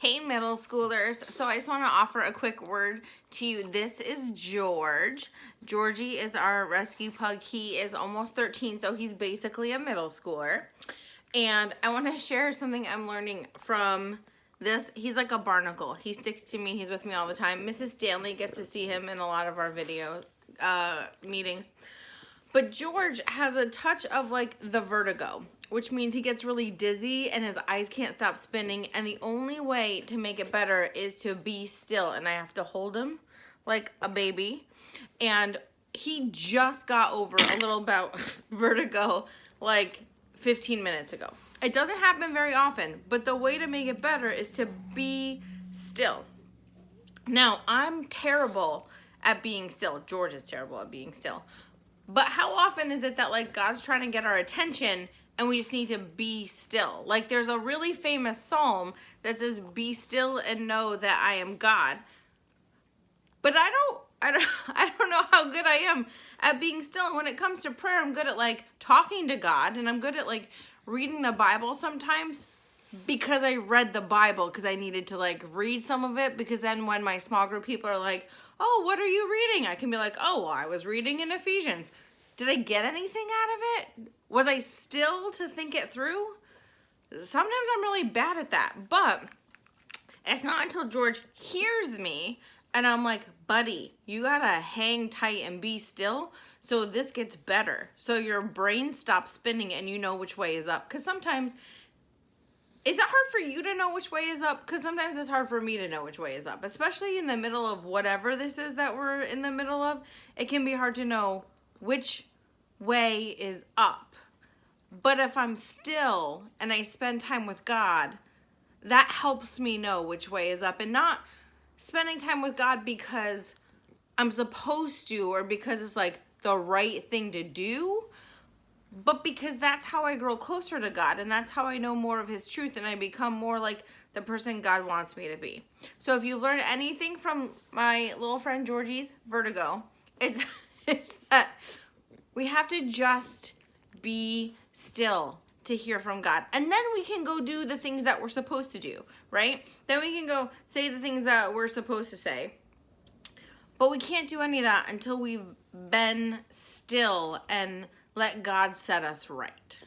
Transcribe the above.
Hey middle schoolers, so I just want to offer a quick word to you. This is George. Georgie is our rescue pug. He is almost 13, so he's basically a middle schooler. And I want to share something I'm learning from this. He's like a barnacle. He sticks to me. He's with me all the time. Mrs. Stanley gets to see him in a lot of our video meetings. But George has a touch of like the vertigo, which means he gets really dizzy and his eyes can't stop spinning. And the only way to make it better is to be still. And I have to hold him like a baby. And he just got over a little bout of vertigo like 15 minutes ago. It doesn't happen very often, but the way to make it better is to be still. Now, I'm terrible at being still. George is terrible at being still. But how often is it that like God's trying to get our attention and we just need to be still? Like there's a really famous psalm that says, "Be still and know that I am God." But I don't know how good I am at being still. And when it comes to prayer, I'm good at like talking to God, and I'm good at like reading the Bible sometimes because I read the Bible because I needed to like read some of it, because then when my small group people are like, "Oh, what are you reading?" I can be like, "Oh, well, I was reading in Ephesians." Did I get anything out of it? Was I still to think it through? Sometimes I'm really bad at that, but it's not until George hears me and I'm like, "Buddy, you gotta hang tight and be still so this gets better. So your brain stops spinning and you know which way is up." Because sometimes, is it hard for you to know which way is up? Because sometimes it's hard for me to know which way is up, especially in the middle of whatever this is that we're in the middle of. It can be hard to know which way is up. But if I'm still and I spend time with God, that helps me know which way is up, and not spending time with God because I'm supposed to or because it's like the right thing to do, but because that's how I grow closer to God, and that's how I know more of His truth, and I become more like the person God wants me to be. So if you've learned anything from my little friend Georgie's vertigo, it's that we have to just be still to hear from God. And then we can go do the things that we're supposed to do, right? Then we can go say the things that we're supposed to say. But we can't do any of that until we've been still and let God set us right.